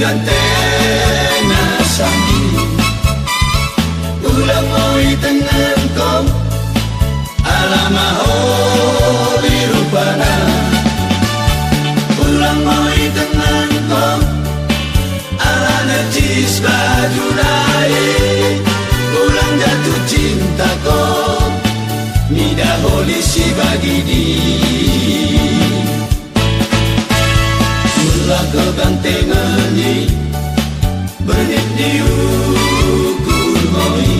gantena sambi ulang moi tengen kom alama holi rupana ulang moi tengen kom ala necis baju nai ulang jatuh cinta kom nida holi si bagi di mula ke gantengan ni bernit di ukur moi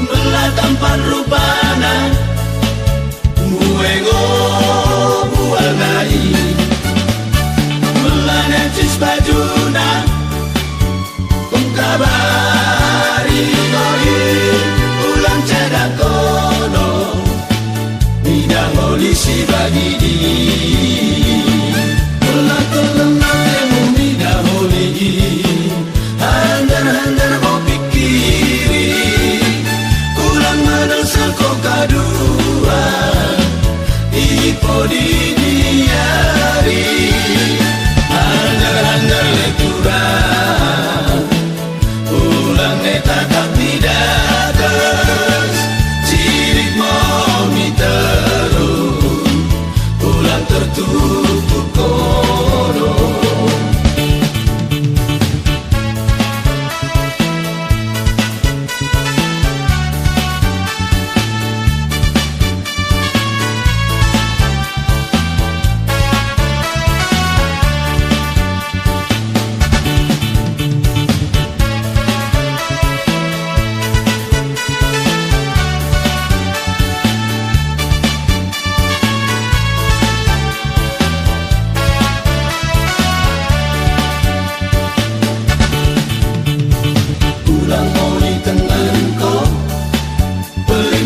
mula tampan rupana muengo bual nai mula necis bajuna pengkabari moi ulang cedak kono nida holi si bagi di handar mau pikiri ulang menelsa kau kadua ipo di diari handar lekura ulang neta tak midadas cirik mau miteru ulang tertutup kono.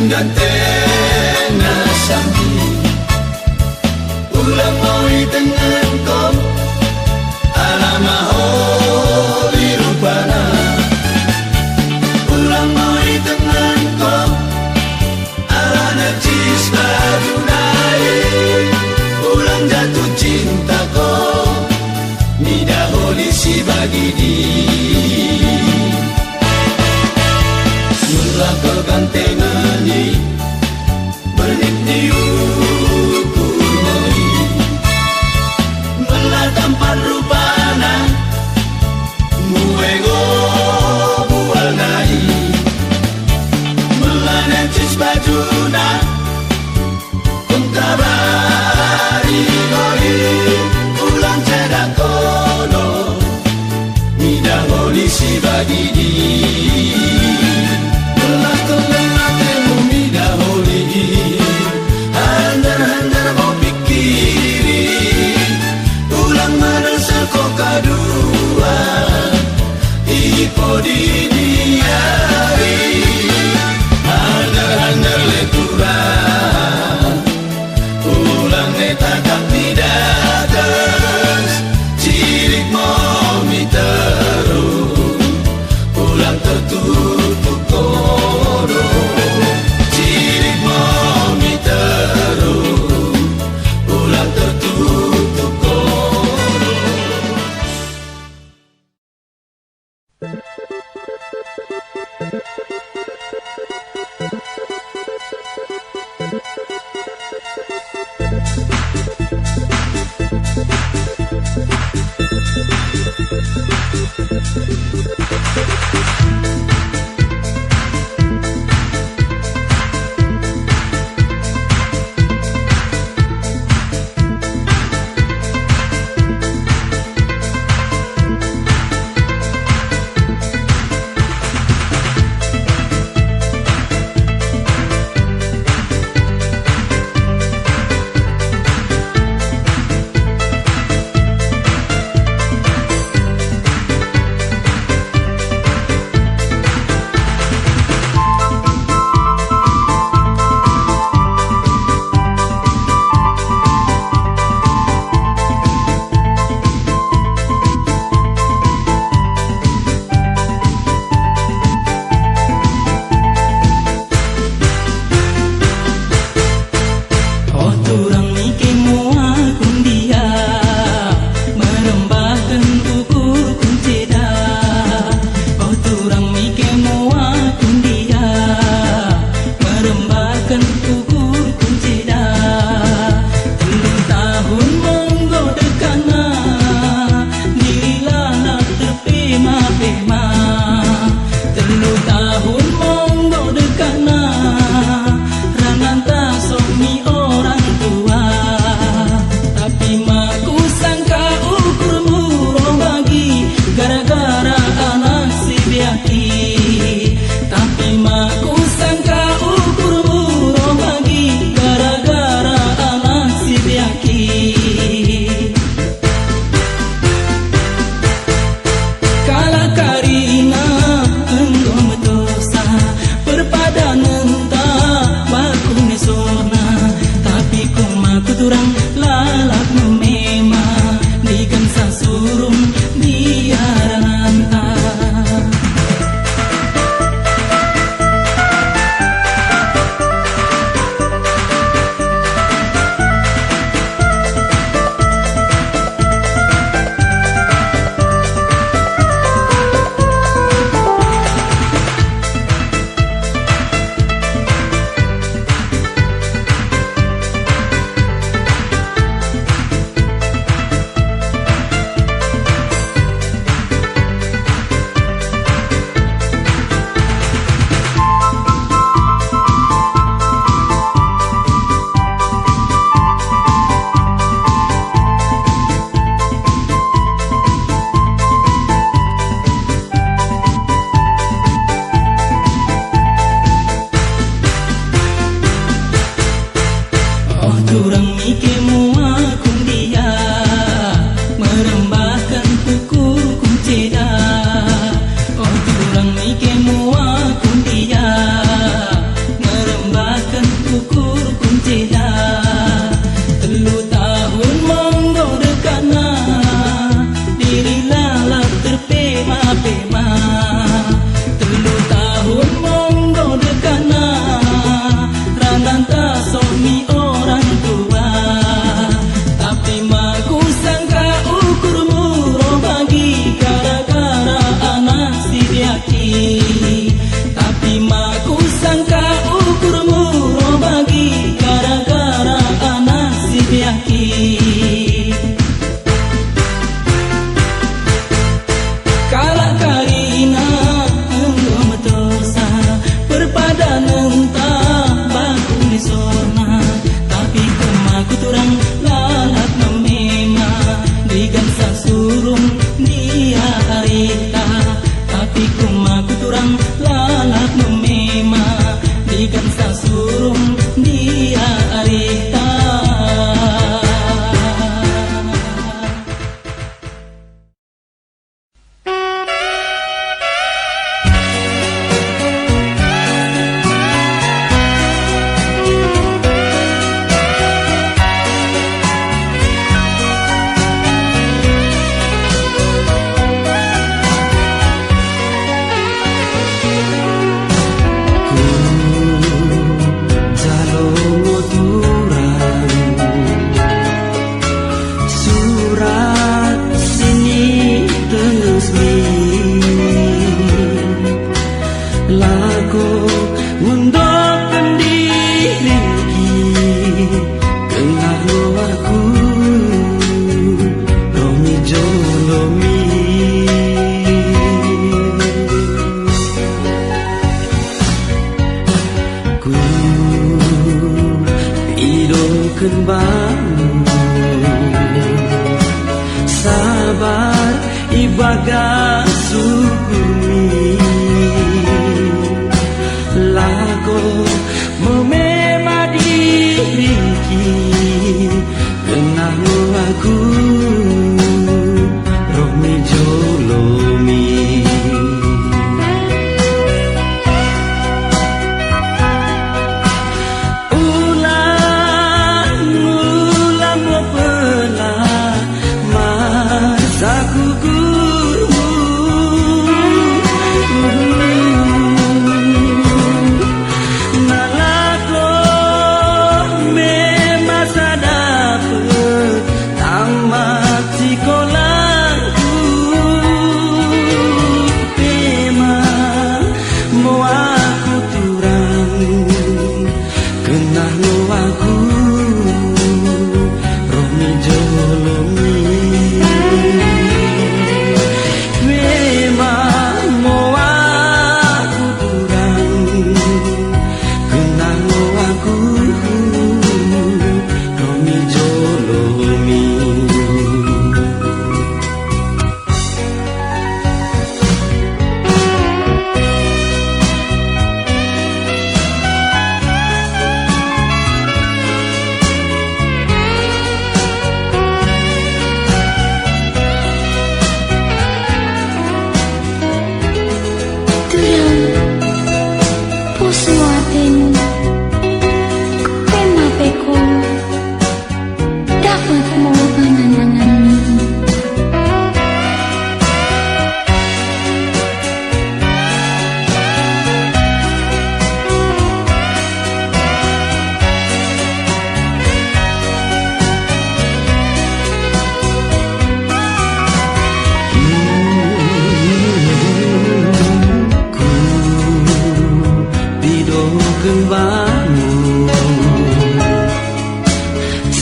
Gantena sambi ulang moi tengen kom alama holi rupana ulang moi tengen kom ala necis baju nai ulang jatuh cinta kom nida holi si bagi di mula ke gantengan ni bernit di ukur moi mula tampan rupana muengo bual nai mula necis bajuna pengkabari moi ulang cedak kono nida holi si bagi di handar mau pikiri ulang menelsa kau kadua ipo di diari handar lekura ulang neta tak midadas cirik mau miteru ulang tertutup kono cirik mau miteru ulang tertutup kono. Kala karina engkau metosa perpadan entah baku ni sona, tapi kemaku turang lalak memema digansa surung dia arita, tapi kemaku turang lalak memema digansa surung dia arita. Sabar ibaga sukumi lago memema diriki kenang aku rohmi jolomi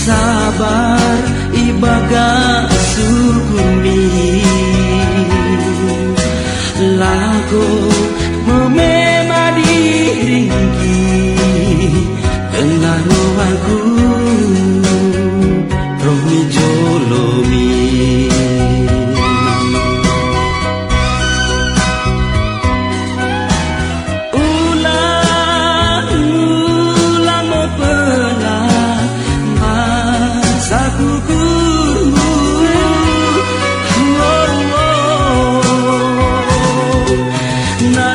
sabar ibaga sukumi lago memema diringki kenano aku rohmi jolomi na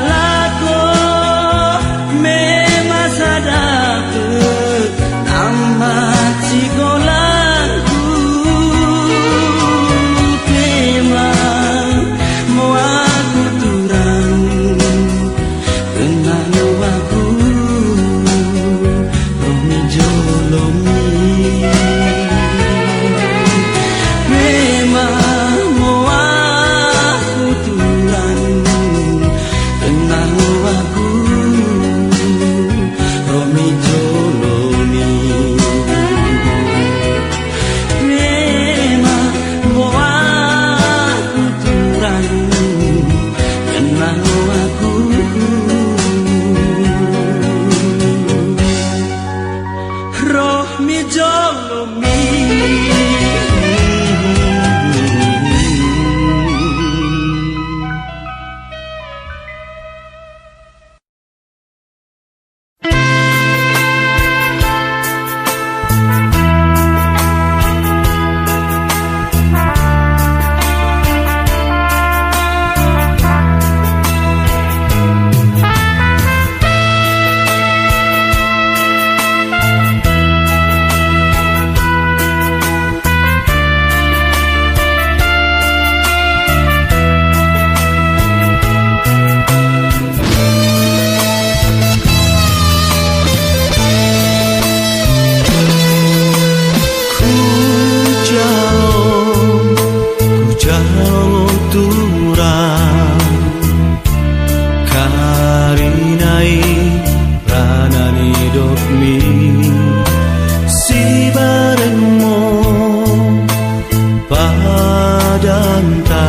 adanta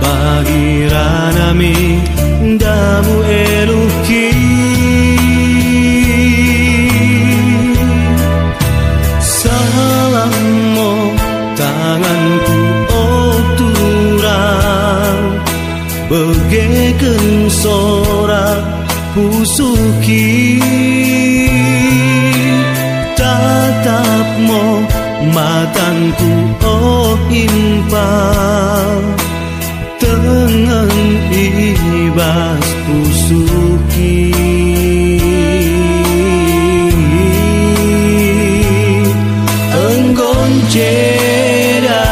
bagi ranami damu eluki salammo tanganku oh turang bagaikan sorak pusuki tatapmu matangku oh impal tengen ibas pusuki enggon jeda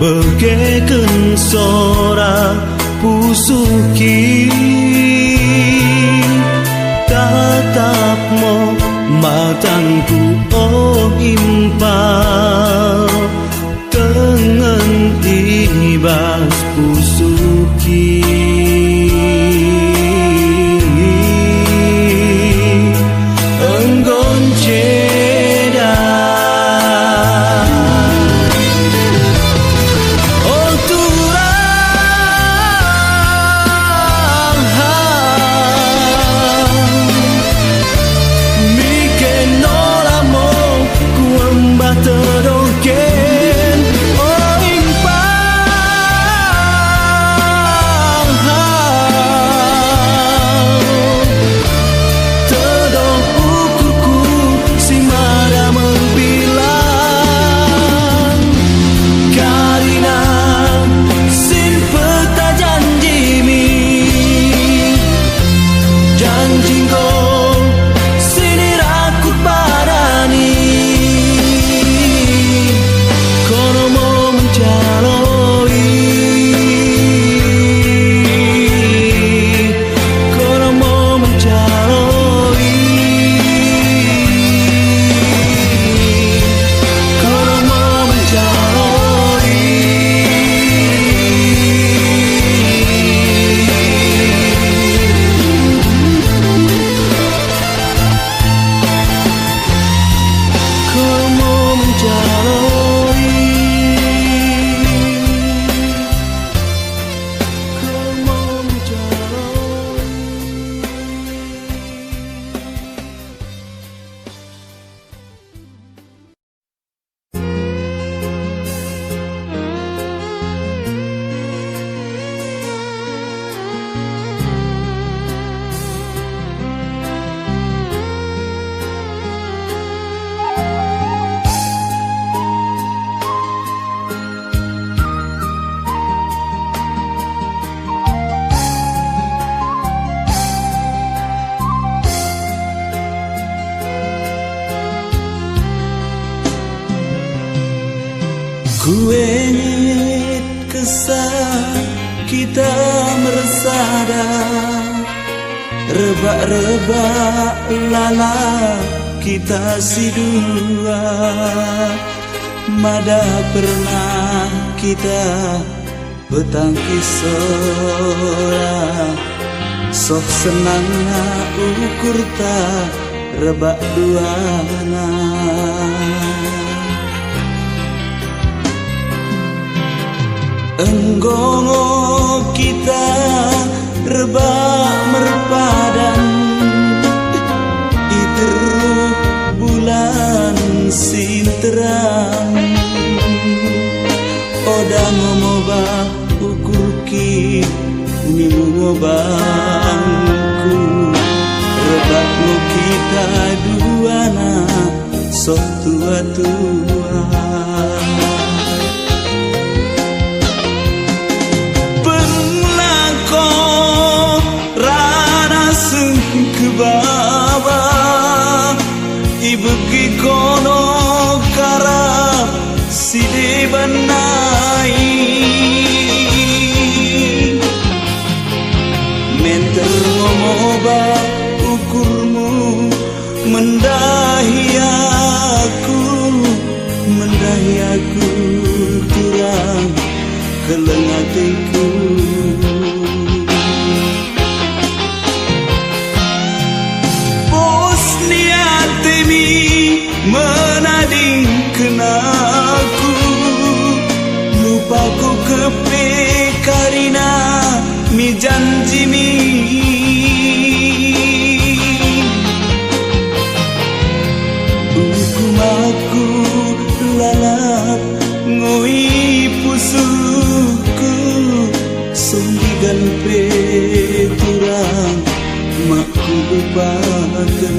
bagaikan sorak pusuki tatapmu matangku oh impal tengen ibas pusuki enggon jeda Ku ingin kesah kita meresada, rebak-rebak lala kita si dua. Mada pernah kita betangkis sora, sok senang na ukur tak rebak duana. Enggongo kita rebak merpadan, iteru bulan sinterang. Oda ngomobah ukur ki ni ngobangku, rebak mo kita duana sok tua-tua. Penglako rana seng ke bawah, ibeki kono kara side banai. Menter ngomoba ukurmu mendahi aku turang keleng hatiku. Bos niat demi menading kenaku, lupaku kepe karina mi janji mi. Hukumaku lalap ngoi pusuku, sondigan pe turang makku lupakan.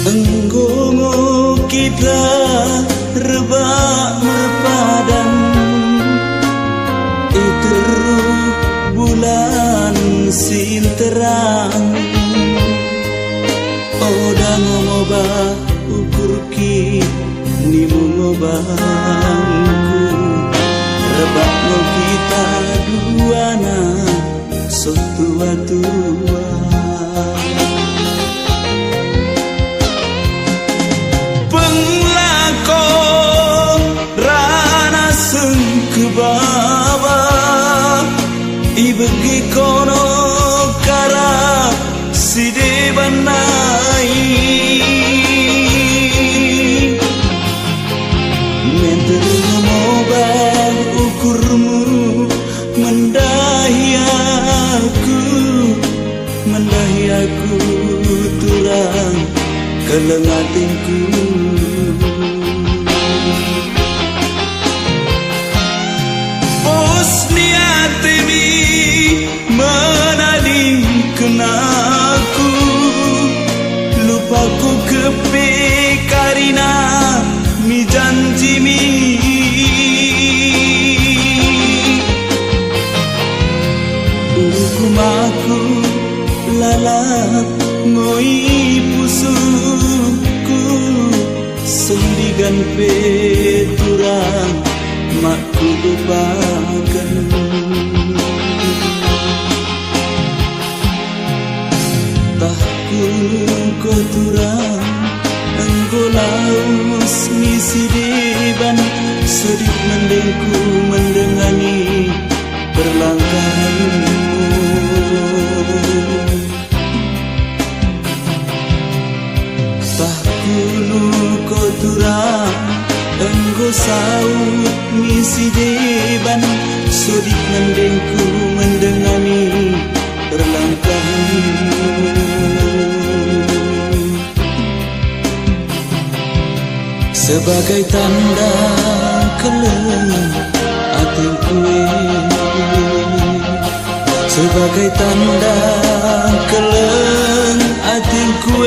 Enggongo kita rebak merpadan, iteru bulan sinterang. Oda ngomobah ukur ki ni ngobangku, rebak mo kita duana sok tua-tua. Baba ibegi kono kara side banai. Menter ngomobah ukurmu mendahi aku turang keleng hatiku. Menading kenaku, lupaku kepe karina mi janji mi. Hukumaku lalap ngoi pusuku, sondigan pe turang makku lupakan. Ko turang enggolaus misi deban, sedih mendengku mendengani perlangkahanmu. Tahkulu ko turang enggo saut misi deban, sedih mendengku mendengani perlangkahanmu. Sebagai tanda keleng hatiku, sebagai tanda keleng hatiku.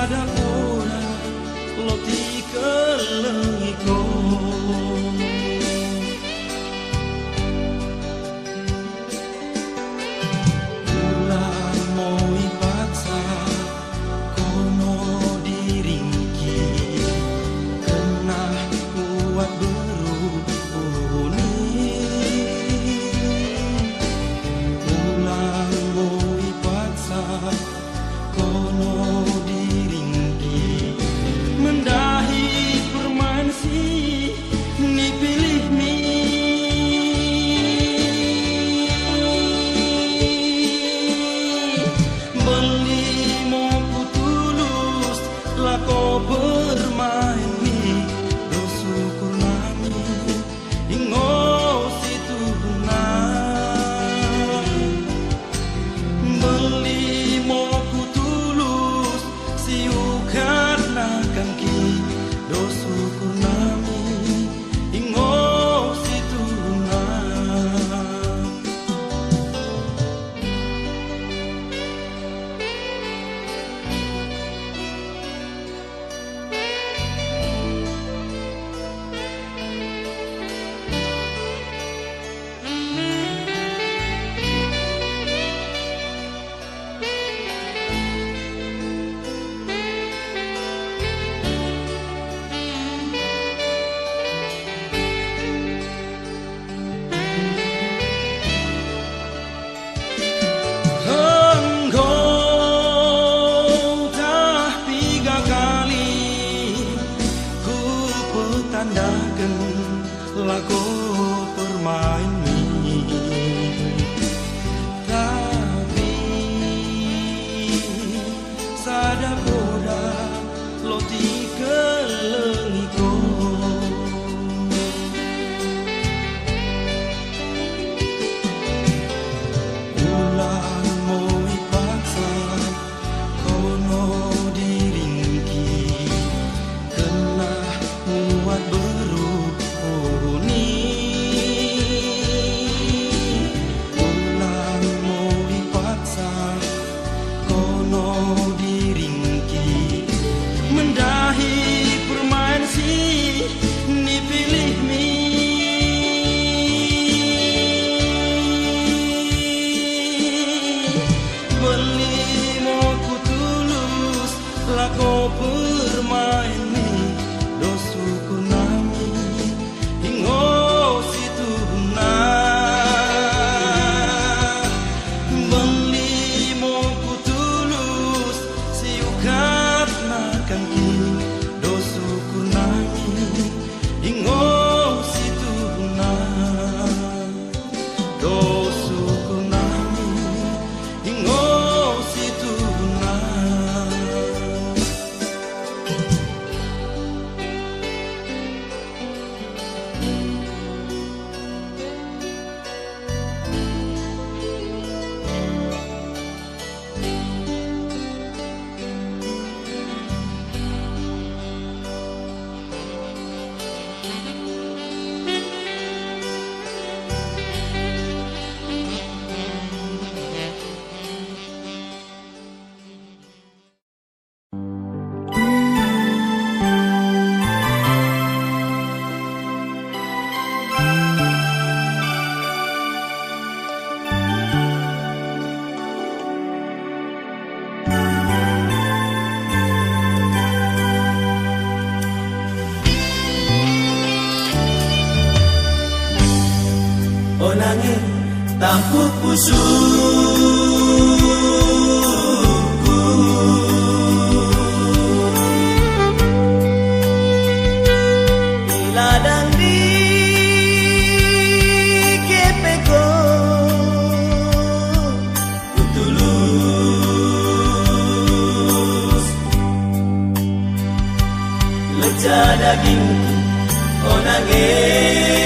sadapura loti kelengiko ulang moi paksa kono diringki kena kuat berubuni ulang moi paksa kono diringki mendahi permansi ni pilih mi beli mau ku tulus lako bermain mi dosukur nami ingo situ beli mau ku tulus siukat nakan ki dosukur nami ingo situ tandakan laku permain mi tapi sadapoda loti kelengiko ulang moi paksa kono diringki kena muat berubuni ulang mau dipaksa kono diringki mendahi permain si ni pilih mi beli mau ku tulus lako permain mi dosukur nami ingo situ beli mau ku tulus siukat nakan ki dosukur nami ingo situ dosukur nami ingo situ onangin tampuk pusuku ladang di kepeko kutulus lecah daging onangin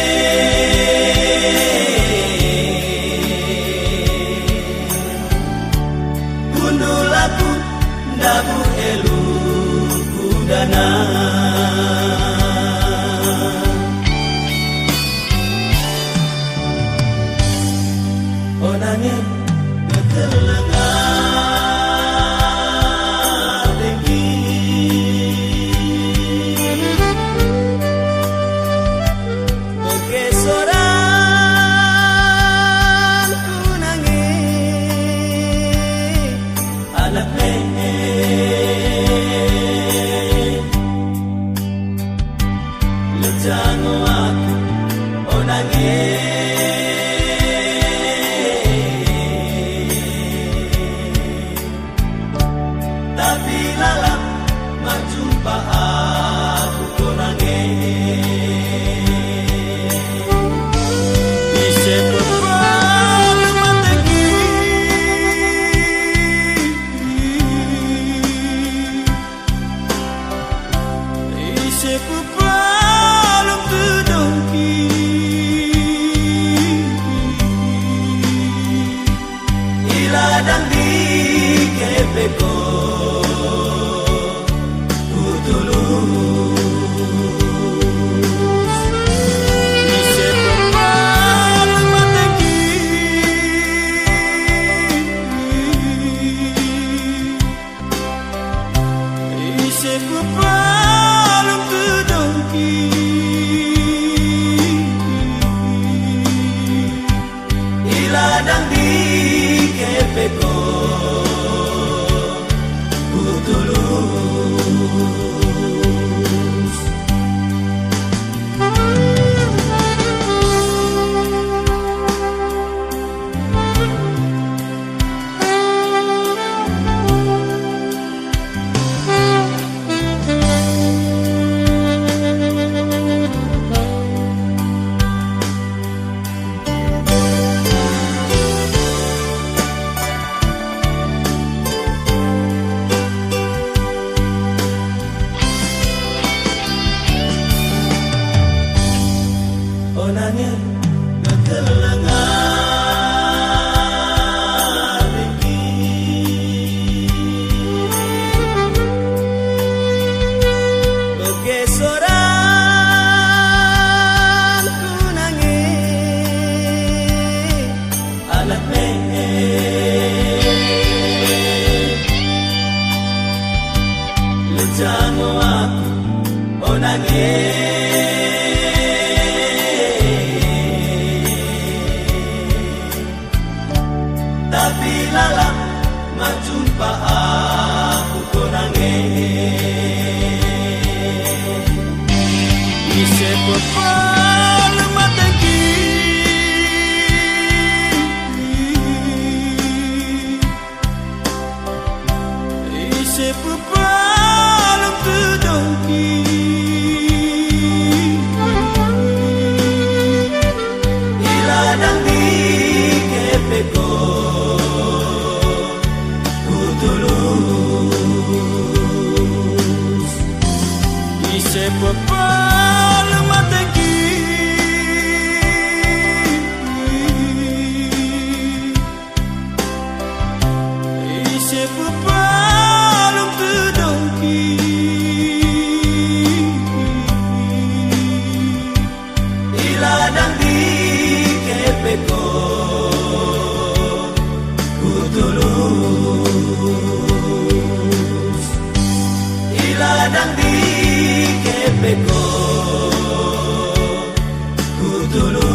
dabu elu kudana onangin ketelengan tinggi se pepalem pedongki Iladang di kepeko Kutulus Onangnya kekelengar tinggi Begesoran ku nangis Anak Lejamu aku onangnya Tapi lala majumpa aku korange Ise pepalem matengki Ise pepalem pedongki Iladang di kepeko Kutulus Ise pepalem matengki Ise pepalem pedongki Iladang di kepeko Kutulus Iladang di kepeko Kutulus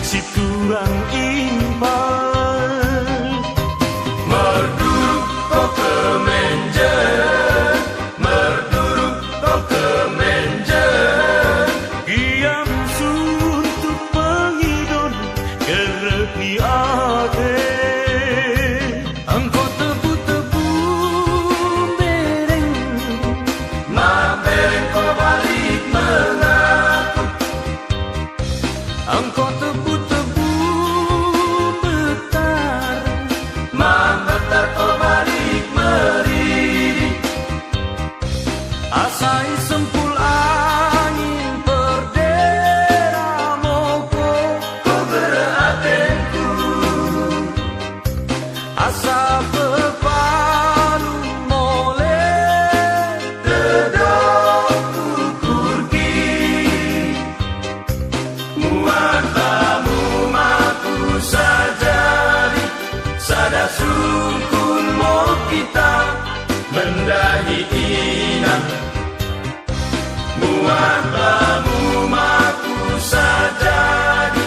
si turang impal. Merduruk kau ke menja, merduruk kau ke menja. Kiam suntuk pengidon gerek ni ade. Engkau tebu-tebu bereng, Ma bereng kau balik mengaku. engkau tebu-tebu betar, Ma betar kau balik meridik. asai sempul angin perdera mogok. Kau beratenku, Asa bepalu mole dedok ukur ki. Muatamu maku sajari, sada sukun mo kita mendahi inang. Muatamu maku sajari,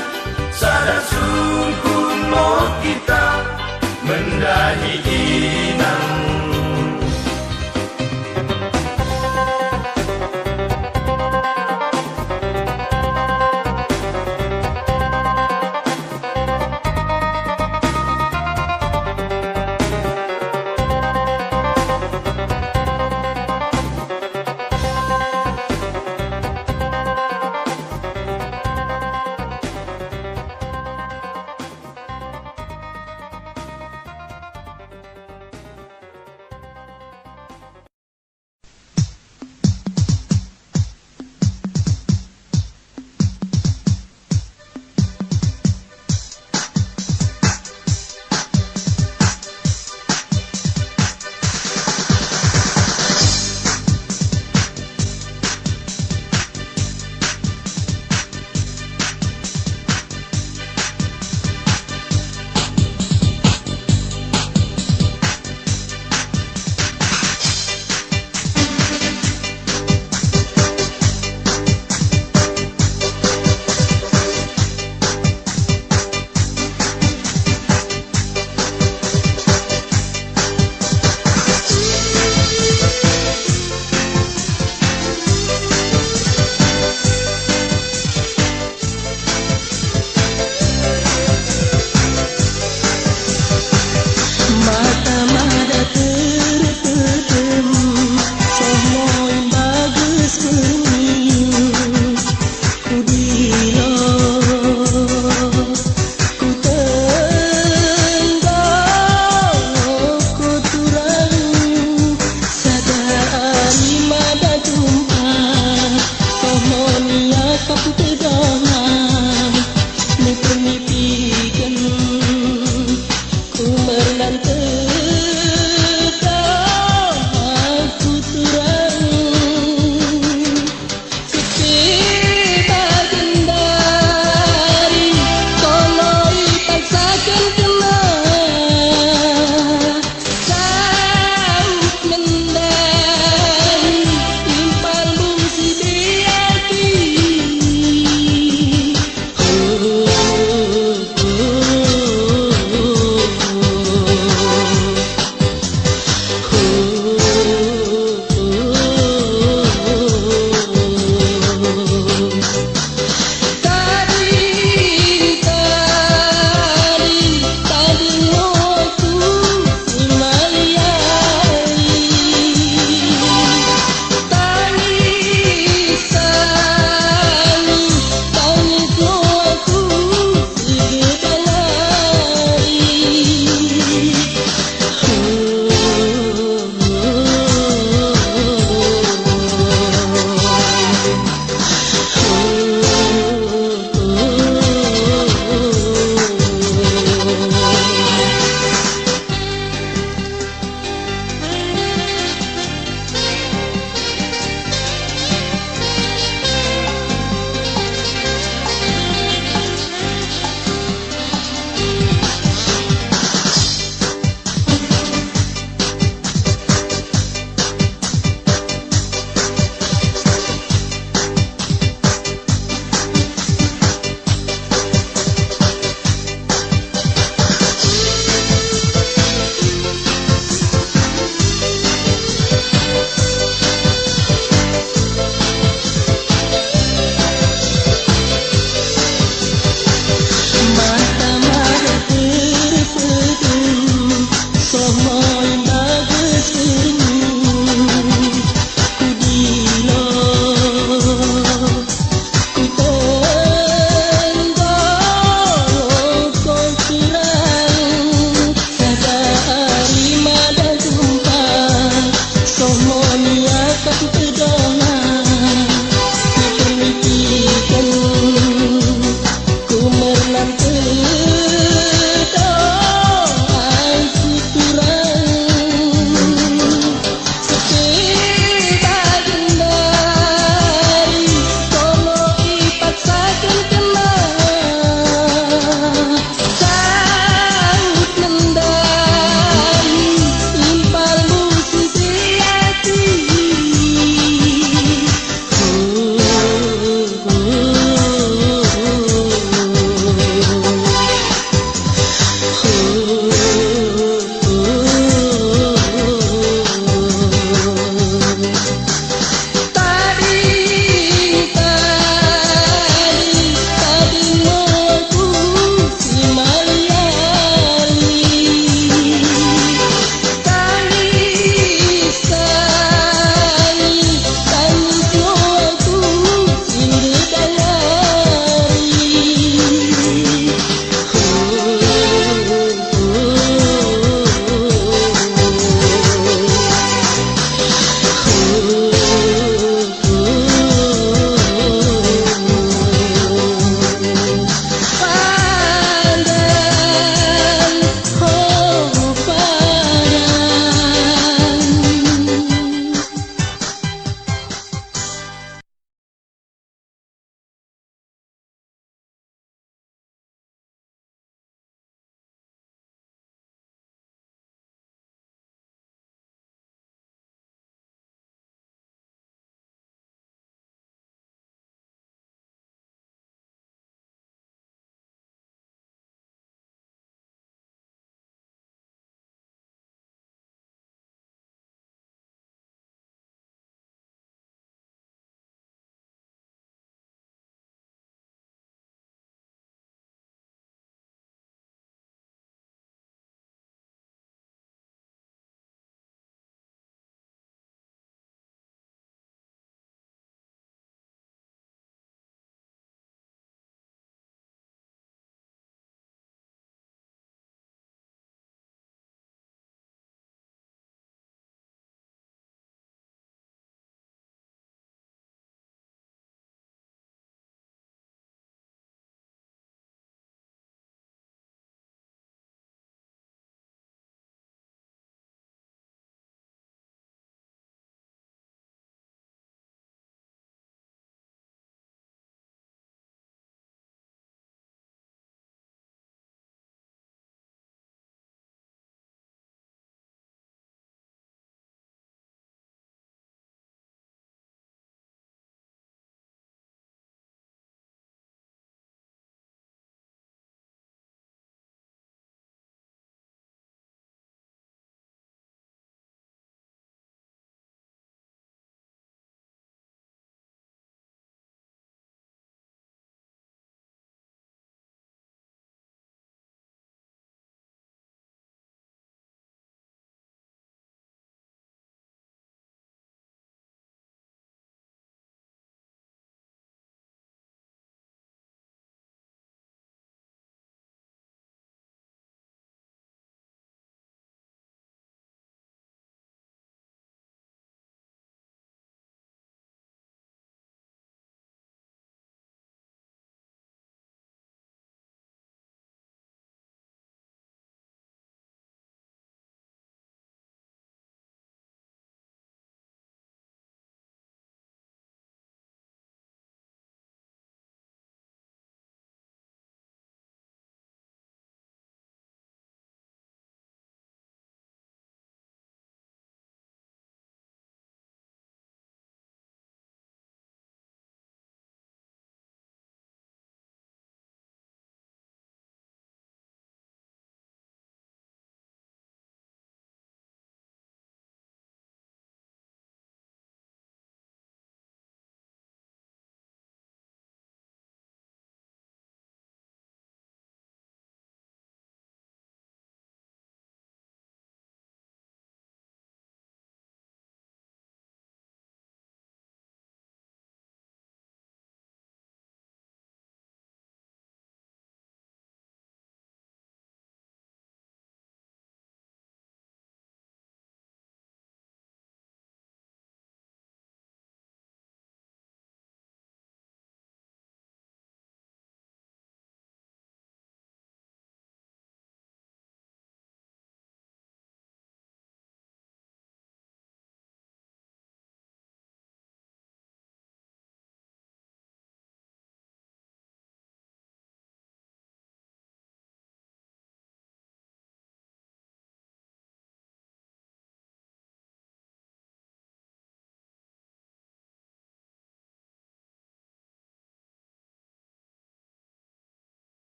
sada sukun mo kita mendahi inang.